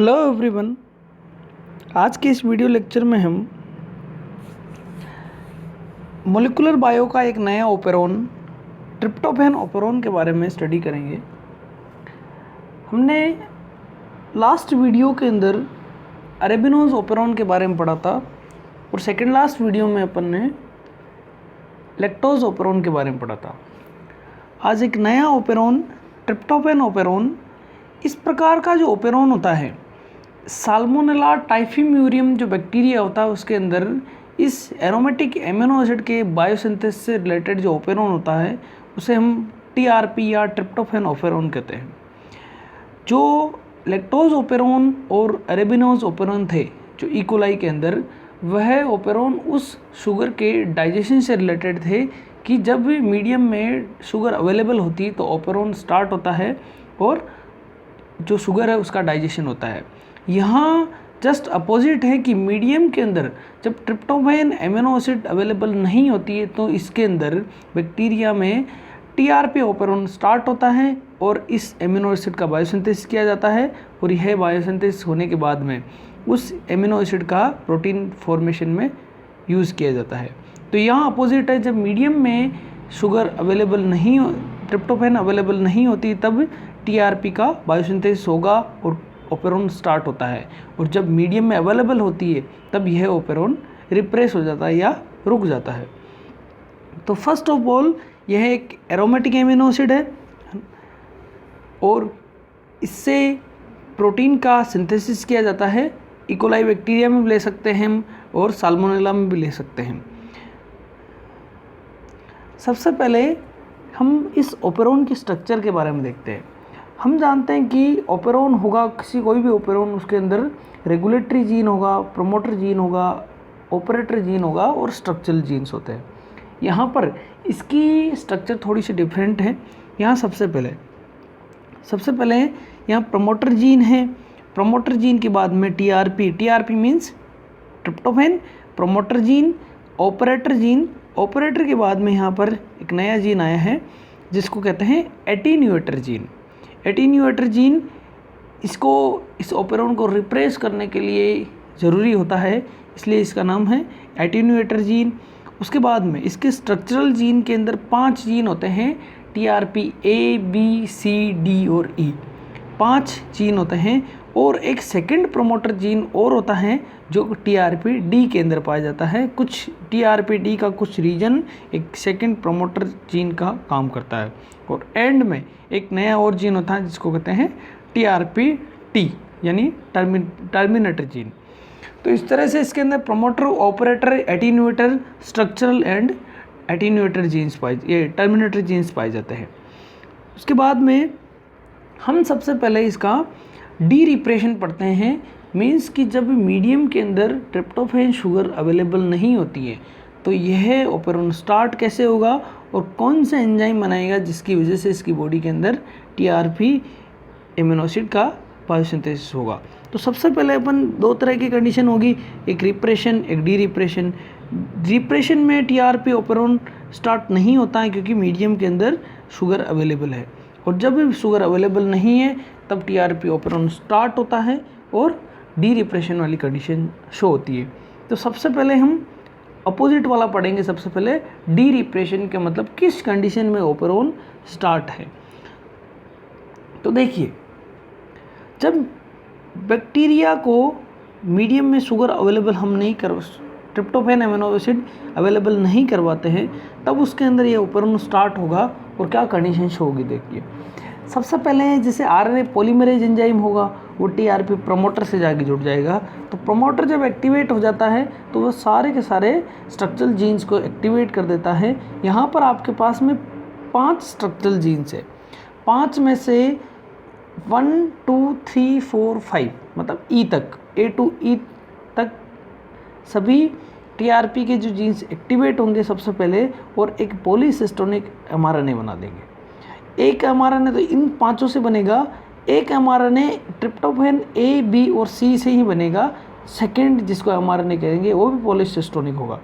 Hello everyone. आज के इस वीडियो लेक्चर में हम मोलिकुलर बायो का एक नया ओपेरॉन ट्रिप्टोफैन ओपेरॉन के बारे में स्टडी करेंगे। हमने लास्ट वीडियो के अंदर अरेबिनोज ओपेरॉन के बारे में पढ़ा था और सेकंड लास्ट वीडियो में अपन ने लैक्टोज ओपेरॉन के बारे में पढ़ा था। आज एक नया ओपेरॉन ट्रिप्टोफैन ओपेरॉन, इस प्रकार का जो ओपेरॉन होता है, साल्मोनेला टाइफिम्यूरियम जो बैक्टीरिया होता है उसके अंदर इस एरोमेटिक एमिनो एसिड के बायोसिंथेसिस से रिलेटेड जो ओपेरॉन होता है उसे हम टीआरपी या ट्रिप्टोफैन ओपेरॉन कहते हैं। जो लैक्टोज ओपेरॉन और अरेबिनोज ओपेरॉन थे जो इकोलाई के अंदर, वह ओपेरॉन उस शुगर के डाइजेशन से रिलेटेड थे कि जब मीडियम में शुगर अवेलेबल होती है तो ओपेरॉन स्टार्ट होता है और जो शुगर है उसका डाइजेशन होता है। यहाँ जस्ट अपोजिट है कि मीडियम के अंदर जब ट्रिप्टोफैन एमिनो एसिड अवेलेबल नहीं होती है तो इसके अंदर बैक्टीरिया में टीआरपी ओपेरॉन स्टार्ट होता है और इस एमिनो एसिड का बायोसिंथेसिस किया जाता है और यह बायोसिंथेसिस होने के बाद में उस एमिनो एसिड का प्रोटीन फॉर्मेशन में यूज़ किया जाता है। तो यहाँ अपोजिट है, जब मीडियम में शुगर अवेलेबल नहीं हो, ट्रिप्टोफैन अवेलेबल नहीं होती, तब टीआरपी का बायोसिंथेसिस होगा और ओपेरॉन स्टार्ट होता है, और जब मीडियम में अवेलेबल होती है तब यह ओपेरॉन रिप्रेस हो जाता है या रुक जाता है। तो फर्स्ट ऑफ ऑल यह एक एरोमेटिक एमिनो एसिड है और इससे प्रोटीन का सिंथेसिस किया जाता है। इकोलाई बैक्टीरिया में भी ले सकते हैं हम और साल्मोनेला में भी ले सकते हैं। सबसे पहले हम इस ओपेरॉन के स्ट्रक्चर के बारे में देखते हैं। हम जानते हैं कि ओपेरॉन होगा, कोई भी ओपेरॉन, उसके अंदर रेगुलेटरी जीन होगा, प्रोमोटर जीन होगा, ऑपरेटर जीन होगा और स्ट्रक्चरल जीन्स होते हैं। यहाँ पर इसकी स्ट्रक्चर थोड़ी सी डिफरेंट है। यहाँ सबसे पहले यहाँ प्रमोटर जीन है। प्रमोटर जीन के बाद में TRP means tryptophan, promoter gene, operator gene. Operator के बाद में यहाँ पर एक नया जीन आया है जिसको कहते हैं एटीन्यूएटर जीन। एटीन्यूएटर जीन इस ओपेरॉन को रिप्रेस करने के लिए ज़रूरी होता है, इसलिए इसका नाम है एटीन्यूएटर जीन। उसके बाद में इसके स्ट्रक्चरल जीन के अंदर 5 जीन होते हैं, टीआरपी ए, बी, सी, डी और ई, 5 जीन होते हैं। और एक सेकंड प्रोमोटर जीन और होता है जो टीआरपी डी के अंदर पाया जाता है। कुछ टीआरपी डी का कुछ रीजन एक सेकंड प्रोमोटर जीन का काम करता है। और एंड में एक नया और जीन होता है जिसको कहते हैं टीआरपी टी यानी टर्मिनेटर जीन। तो इस तरह से इसके अंदर promoter, operator, attenuator, structural and attenuator genes terminator genes पाए जाते हैं। उसके बाद में हम सबसे पहले इसका डी रिप्रेशन पढ़ते हैं। मीन्स कि जब मीडियम के अंदर ट्रिप्टोफैन शुगर अवेलेबल नहीं होती है तो यह ओपेरॉन स्टार्ट कैसे होगा और कौन सा एंजाइम बनाएगा जिसकी वजह से इसकी बॉडी के अंदर टीआरपी एमिनो एसिड का बायोसिंथेसिस होगा। तो सबसे पहले अपन 2 तरह की कंडीशन होगी, एक रिप्रेशन, एक डी रिप्रेशन। रिप्रेशन में टीआरपी ओपेरॉन स्टार्ट नहीं होता है क्योंकि मीडियम के अंदर शुगर अवेलेबल है, और जब शुगर अवेलेबल नहीं है तब टीआरपी ओपेरॉन स्टार्ट होता है और डी रिप्रेशन वाली कंडीशन शो होती है। तो सबसे पहले हम अपोजिट वाला पढ़ेंगे। सबसे पहले डी रिप्रेशन के मतलब किस कंडीशन में ओपेरॉन स्टार्ट है। तो देखिए, जब बैक्टीरिया को मीडियम में शुगर अवेलेबल हम नहीं ट्रिप्टोफैन एमिनो एसिड अवेलेबल नहीं करवाते हैं तब उसके अंदर ये ओपेरॉन स्टार्ट होगा और क्या कंडीशन शो होगी। देखिए, सबसे पहले जैसे आरएनए पॉलीमरेज एंजाइम होगा वो टीआरपी प्रमोटर से जाके जुड़ जाएगा। तो प्रमोटर जब एक्टिवेट हो जाता है तो वो सारे के सारे स्ट्रक्चरल जीन्स को एक्टिवेट कर देता है। यहाँ पर आपके पास में 5 स्ट्रक्चरल जीन्स है। 5 में से 1, 2, 3, 4, 5 मतलब ई तक, ए टू ई तक सभी टीआरपी के जो जीन्स एक्टिवेट होंगे सबसे पहले, और एक पॉलीसिस्टोनिक एमआरएनए बना देंगे। एक एमआरएनए तो इन 5 से बनेगा, एक एमआरएनए ट्रिप्टोफैन ए, बी और सी से ही बनेगा। सेकेंड जिसको एमआरएनए कहेंगे वो भी पॉलीसिस्टोनिक होगा।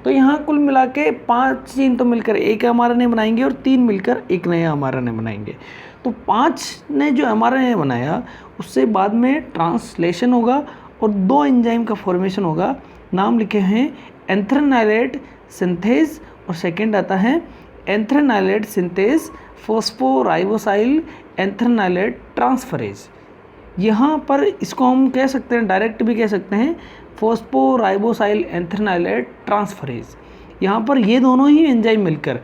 तो यहाँ कुल मिला के 5 जीन तो मिलकर एक एमआरएनए बनाएंगे और 3 मिलकर एक नया एमआरएनए बनाएंगे। तो 5 ने जो mRNA बनाया उससे बाद में ट्रांसलेशन होगा और 2 एंजाइम का फॉर्मेशन होगा। नाम लिखे हैं एंथ्रेनाइलेट सिंथेज और सेकंड आता है एंथ्रेनाइलेट सिंथेज फॉस्फोराइबोसाइल एंथ्रेनाइलेट ट्रांसफरेज। यहाँ पर इसको हम कह सकते हैं, डायरेक्ट भी कह सकते हैं, फॉस्फोराइबोसाइल एंथ्रेनाइलेट ट्रांसफरेज। यहाँ पर ये दोनों ही एंजाइम मिलकर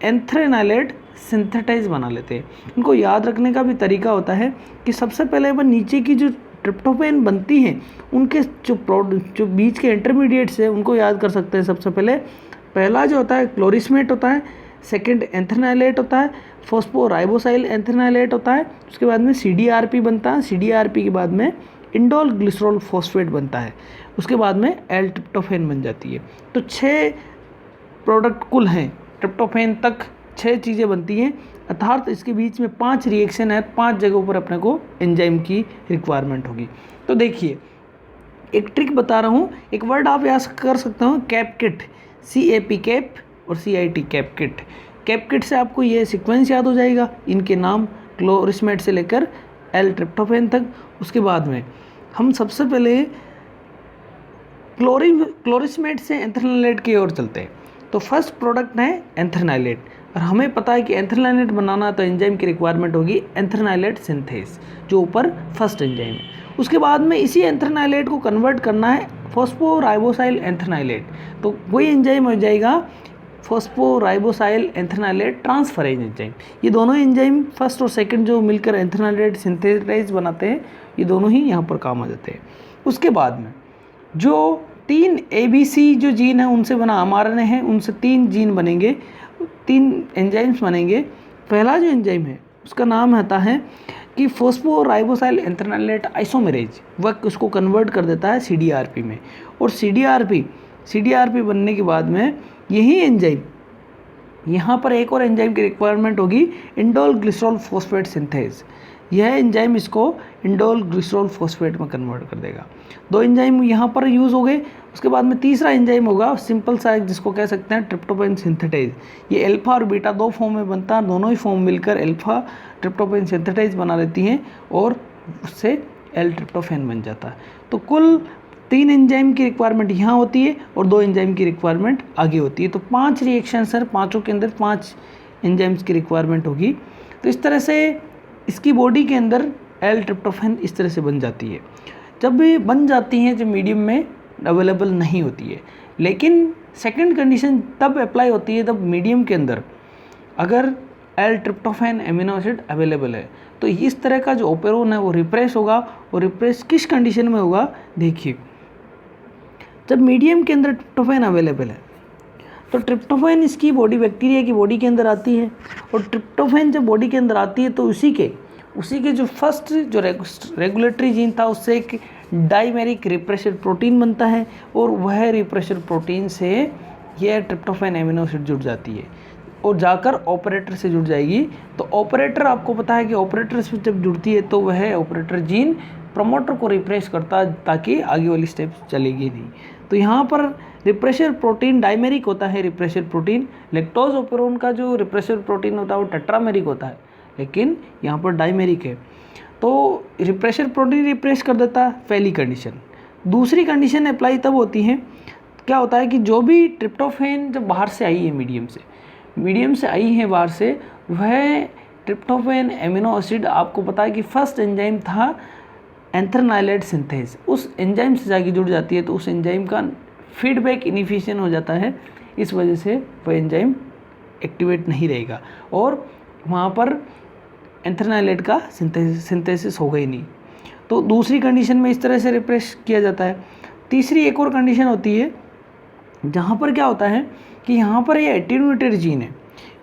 एंथ्रेनाइलेट सिंथेटाइज बना लेते हैं। इनको याद रखने का भी तरीका होता है कि सबसे पहले अपन नीचे की जो ट्रिप्टोफैन बनती हैं उनके जो बीच के इंटरमीडिएट्स हैं उनको याद कर सकते हैं। सबसे पहले पहला जो होता है क्लोरिस्मेट होता है, सेकंड एंथ्रेनाइलेट होता है, फॉस्फोराइबोसाइल एंथ्रेनाइलेट होता है, उसके बाद में CDRP बनता है, CDRP के बाद में इंडोल ग्लिसरॉल फॉस्फेट बनता है, उसके बाद में एल ट्रिप्टोफैन बन जाती है। तो 6 प्रोडक्ट कुल हैं, ट्रिप्टोफैन तक 6 चीज़ें बनती हैं, अर्थात इसके बीच में 5 रिएक्शन है, 5 जगहों पर अपने को एंजाइम की रिक्वायरमेंट होगी। तो देखिए एक ट्रिक बता रहा हूँ, एक वर्ड आप याद कर सकते हो कैपकिट, CAP कैप और CIT कैपकिट। कैपकिट से आपको ये सीक्वेंस याद हो जाएगा, इनके नाम क्लोरिस्मेट से लेकर एल ट्रिप्टोफैन तक। उसके बाद में हम सबसे पहले क्लोरिस्मेट से एंथ्रेनाइलेट की ओर चलते हैं। तो फर्स्ट प्रोडक्ट है एंथ्रेनाइलेट, और हमें पता है कि एंथ्रेनाइलेट बनाना तो एंजाइम की रिक्वायरमेंट होगी एंथ्रेनाइलेट सिंथेज, जो ऊपर फर्स्ट एंजाइम है। उसके बाद में इसी एंथ्रेनाइलेट को कन्वर्ट करना है फॉस्फोराइबोसाइल एंथ्रेनाइलेट, तो वही एंजाइम हो जाएगा फॉस्फोराइबोसाइल एंथ्रेनाइलेट ट्रांसफरेज एंजाइम। ये दोनों एंजाइम फर्स्ट और सेकंड जो मिलकर एंथ्रेनाइलेट सिंथेटाइज बनाते हैं, ये दोनों ही यहाँ पर काम आ जाते हैं। उसके बाद में जो 3 ABC जो जीन है उनसे बना mRNA है, उनसे 3 जीन बनेंगे, 3 एंजाइम्स बनेंगे। पहला जो एंजाइम है उसका नाम आता है कि फॉस्फोराइबोसाइल एंथ्रेनाइलेट आइसोमेरेज, वह उसको कन्वर्ट कर देता है CDRP में, और CDRP बनने के बाद में यही एंजाइम, यहाँ पर एक और एंजाइम की रिक्वायरमेंट होगी इंडोल ग्लिसरॉल फॉस्फेट सिंथेज। यह एंजाइम इसको इंडोल ग्लिसरॉल फॉस्फेट में कन्वर्ट कर देगा। 2 एंजाइम यहाँ पर यूज़ हो गए। उसके बाद में तीसरा एंजाइम होगा सिंपल सा, जिसको कह सकते हैं ट्रिप्टोफैन सिंथेटाइज। ये अल्फा और बीटा 2 फॉर्म में बनता है, दोनों ही फॉर्म मिलकर अल्फा ट्रिप्टोफैन सिंथेटाइज बना लेती हैं और उससे एल ट्रिप्टोफैन बन जाता है। तो कुल 3 एंजाइम की रिक्वायरमेंट यहाँ होती है और 2 एंजाइम की रिक्वायरमेंट आगे होती है। तो 5 रिएक्शन सर, 5 के अंदर 5 एंजाइम्स की रिक्वायरमेंट होगी। तो इस तरह से इसकी बॉडी के अंदर एल ट्रिप्टोफैन इस तरह से बन जाती है। जब भी बन जाती हैं जब मीडियम में अवेलेबल नहीं होती है, लेकिन सेकंड कंडीशन तब अप्लाई होती है तब मीडियम के अंदर अगर L tryptophan amino acid available है। तो इस तरह का जो ओपेरोन है वो रिप्रेस होगा, और रिप्रेस किस कंडीशन में होगा, देखिए जब मीडियम के अंदर ट्रिप्टोफैन अवेलेबल है तो ट्रिप्टोफैन इसकी बॉडी, बैक्टीरिया की बॉडी के अंदर आती है, और ट्रिप्टोफैन जब बॉडी के अंदर आती है तो उसी के जो फर्स्ट जो रेगुलेटरी जीन था उससे एक डाइमेरिक रिप्रेशर प्रोटीन बनता है, और वह रिप्रेशर प्रोटीन से यह ट्रिप्टोफैन एमिनो एसिड जुड़ जाती है और जाकर ऑपरेटर से जुड़ जाएगी। तो ऑपरेटर, आपको पता है कि ऑपरेटर से जब जुड़ती है तो वह ऑपरेटर जीन प्रमोटर को रिप्रेस करता है ताकि आगे वाली स्टेप चलेगी नहीं। तो यहाँ पर रिप्रेशर प्रोटीन डाइमेरिक होता है। रिप्रेशर प्रोटीन लैक्टोज ओपेरोन का जो रिप्रेशर प्रोटीन होता है वो टेट्रामेरिक होता है, लेकिन यहाँ पर डाइमेरिक है। तो रिप्रेशर प्रोटीन रिप्रेस कर देता है, पहली कंडीशन। दूसरी कंडीशन अप्लाई तब होती है, क्या होता है कि जो भी ट्रिप्टोफैन जब बाहर से आई है मीडियम से आई है बाहर से, वह ट्रिप्टोफैन एमिनो एसिड, आपको पता है कि फर्स्ट एंजाइम था एंथ्रेनाइलेट सिंथेज, उस एंजाइम से जाके जुड़ जाती है, तो उस एंजाइम का फीडबैक इनिफिशिएंट हो जाता है, इस वजह से वह एंजाइम एक्टिवेट नहीं रहेगा और वहाँ पर एंथ्रेनाइलेट का सिंथेसिस होगा ही नहीं। तो दूसरी कंडीशन में इस तरह से रिप्रेस किया जाता है। तीसरी एक और कंडीशन होती है जहाँ पर क्या होता है कि यहाँ पर ये एटीन्यूएटर जीन है।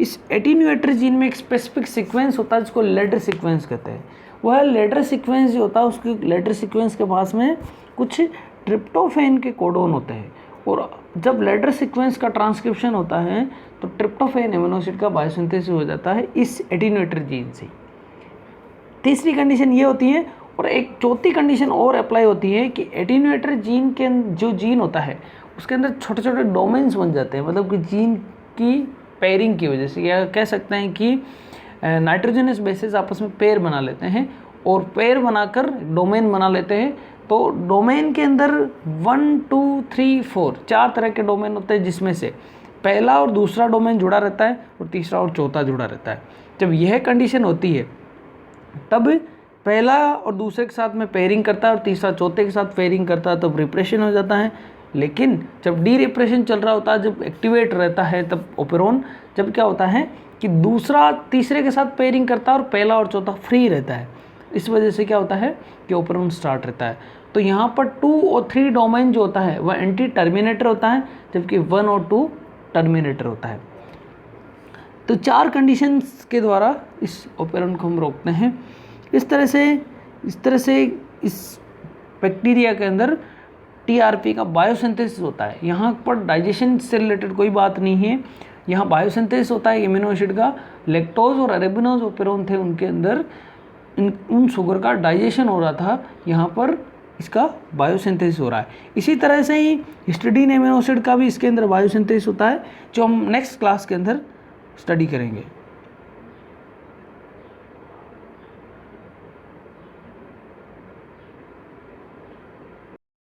इस एटीन्यूएटर जीन में एक स्पेसिफिक सीक्वेंस होता है जिसको लेडर सीक्वेंस कहते हैं। वह लेडर सीक्वेंस जो होता है, उसके लेडर सीक्वेंस के पास में कुछ ट्रिप्टोफैन के कोडोन होते हैं, और जब लेडर सीक्वेंस का ट्रांसक्रिप्शन होता है तो ट्रिप्टोफैन एमिनो एसिड का बायोसिंथेसिस हो जाता है इस एटीन्यूएटर जीन से। तीसरी कंडीशन ये होती है, और एक चौथी कंडीशन और अप्लाई होती है कि एटीन्यूएटर जीन के जो जीन होता है उसके अंदर छोटे छोटे डोमेन्स बन जाते हैं, मतलब कि जीन की पेयरिंग की वजह से, या कह सकते हैं कि नाइट्रोजनस बेसेस आपस में पेयर बना लेते हैं और पेयर बनाकर डोमेन बना लेते हैं। तो डोमेन के अंदर 1 2 3 4 4 तरह के डोमेन होते हैं, जिसमें से पहला और दूसरा डोमेन जुड़ा रहता है और तीसरा और चौथा जुड़ा रहता है। जब यह कंडीशन होती है तब पहला और दूसरे के साथ में पेयरिंग करता है और तीसरा चौथे के साथ पेयरिंग करता है, तब रिप्रेशन हो जाता है। लेकिन जब डी रिप्रेशन चल रहा होता है, जब एक्टिवेट रहता है, तब ओपेरोन जब क्या होता है कि दूसरा तीसरे के साथ पेयरिंग करता है और पहला और चौथा फ्री रहता है। इस वजह से क्या होता है कि ओपेरोन स्टार्ट रहता है। तो यहाँ पर 2 और 3 डोमेन जो होता है वह एंटी टर्मिनेटर होता है, जबकि 1 और 2 टर्मिनेटर होता है। तो 4 कंडीशंस के द्वारा इस ओपेरोन को हम रोकते हैं। इस तरह से इस बैक्टीरिया के अंदर टीआरपी का बायोसिंथेसिस होता है। यहाँ पर डाइजेशन से रिलेटेड कोई बात नहीं है, यहाँ बायोसिंथेसिस होता है एमिनो एसिड का। लैक्टोज और अरेबिनोज ओपेरोन थे, उनके अंदर उन शुगर का डाइजेशन हो रहा था, यहाँ पर इसका बायोसिंथेसिस हो रहा है। इसी तरह से ही हिस्टिडीन एमिनो एसिड का भी इसके अंदर बायोसिंथेसिस होता है, जो हम नेक्स्ट क्लास के अंदर स्टडी करेंगे।